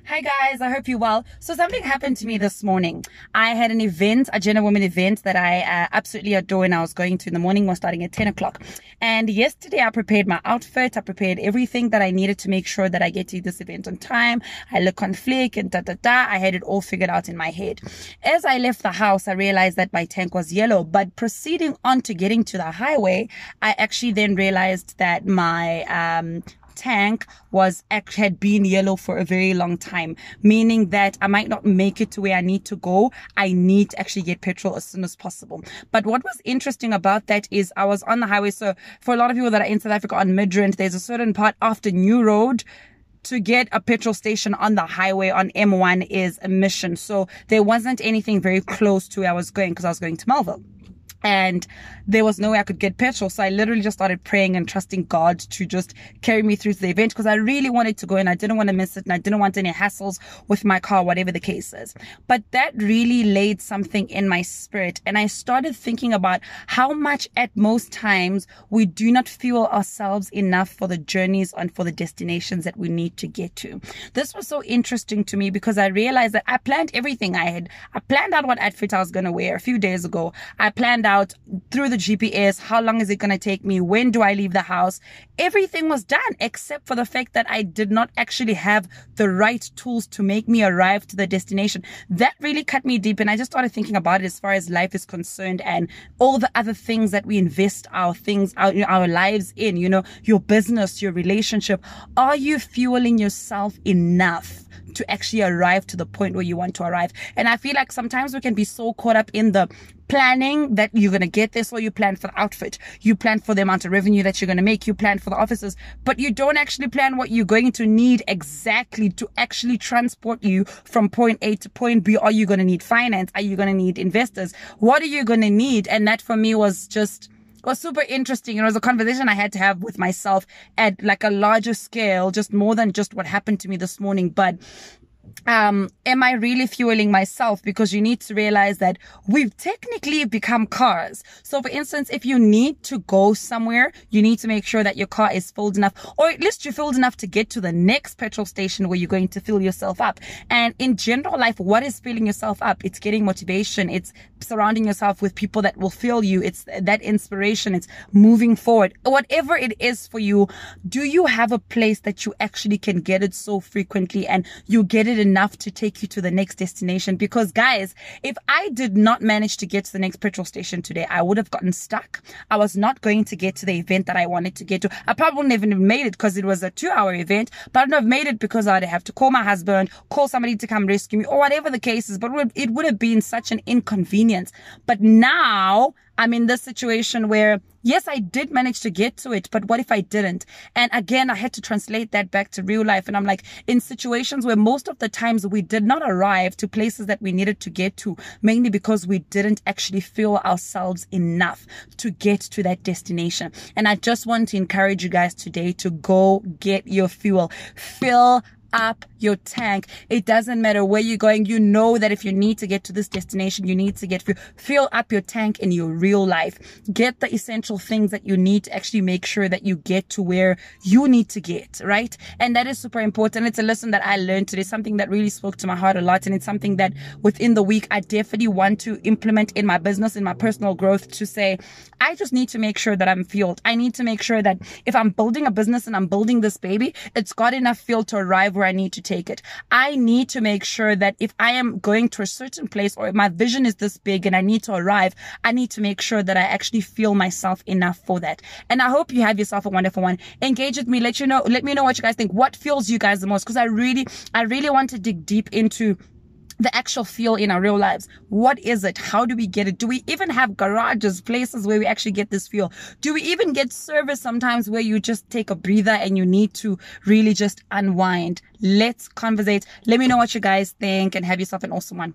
Hi guys, I hope you're well. So something happened to me this morning. I had an event, a gender woman event that I absolutely adore, and I was going to in the morning. Was starting at 10 o'clock. And yesterday I prepared my outfit. I prepared everything that I needed to make sure that I get to this event on time. I look on flick and I had it all figured out in my head. As I left the house, I realized that my tank was yellow, but proceeding on to getting to the highway, I actually then realized that my tank had been yellow for a very long time, meaning that I might not make it to where I need to go. I need to actually get petrol as soon as possible. But what was interesting about that is I was on the highway. So for a lot of people that are in South Africa on Midrand, there's a certain part after New Road. To get a petrol station on the highway on M1 is a mission. So there wasn't anything very close to where I was going because I was going to Melville. And there was no way I could get petrol. So I literally just started praying and trusting God to just carry me through to the event because I really wanted to go and I didn't want to miss it and I didn't want any hassles with my car, whatever the case is. But that really laid something in my spirit. And I started thinking about how much at most times we do not fuel ourselves enough for the journeys and for the destinations that we need to get to. This was so interesting to me because I realized that I planned everything. I planned out what outfit I was going to wear a few days ago. I planned out through the GPS, how long is it going to take me? When do I leave the house? Everything was done except for the fact that I did not actually have the right tools to make me arrive to the destination. That really cut me deep. And I just started thinking about it as far as life is concerned and all the other things that we invest our lives in, your business, your relationship. Are you fueling yourself enough to actually arrive to the point where you want to arrive? And I feel like sometimes we can be so caught up in the planning that you're going to get this, or you plan for the outfit, you plan for the amount of revenue that you're going to make, you plan for the offices, but you don't actually plan what you're going to need exactly to actually transport you from point A to point B. Are you going to need finance? Are you going to need investors? What are you going to need? And that for me was super interesting. It was a conversation I had to have with myself at like a larger scale, just more than just what happened to me this morning. But am I really fueling myself? Because you need to realize that we've technically become cars. So for instance, if you need to go somewhere, you need to make sure that your car is filled enough, or at least you're filled enough to get to the next petrol station where you're going to fill yourself up. And in general life, what is filling yourself up? It's getting motivation. It's surrounding yourself with people that will fill you. It's that inspiration. It's moving forward. Whatever it is for you, do you have a place that you actually can get it so frequently and you get it enough to take you to the next destination? Because guys, if I did not manage to get to the next petrol station today, I would have gotten stuck. I was not going to get to the event that I wanted to get to. I probably wouldn't even have made it because it was a 2-hour event, but I wouldn't have made it because I'd have to call my husband, call somebody to come rescue me, or whatever the case is. But it would have been such an inconvenience. But now I'm in this situation where, yes, I did manage to get to it, but what if I didn't? And again, I had to translate that back to real life. And I'm like, in situations where most of the times we did not arrive to places that we needed to get to, mainly because we didn't actually fuel ourselves enough to get to that destination. And I just want to encourage you guys today to go get your fuel. Fill up your tank. It doesn't matter where you're going. You know that if you need to get to this destination, you need to get fill up your tank in your real life. Get the essential things that you need to actually make sure that you get to where you need to get, right? And that is super important. It's a lesson that I learned today, something that really spoke to my heart a lot. And it's something that within the week, I definitely want to implement in my business, in my personal growth, to say, I just need to make sure that I'm fueled. I need to make sure that if I'm building a business and I'm building this baby, it's got enough fuel to arrive where I need to take it. I need to make sure that if I am going to a certain place, or if my vision is this big and I need to arrive, I need to make sure that I actually feel myself enough for that. And I hope you have yourself a wonderful one. Engage with me. Let me know what you guys think. What fuels you guys the most? Because I really want to dig deep into the actual fuel in our real lives. What is it? How do we get it? Do we even have garages, places where we actually get this fuel? Do we even get service sometimes where you just take a breather and you need to really just unwind? Let's conversate. Let me know what you guys think and have yourself an awesome one.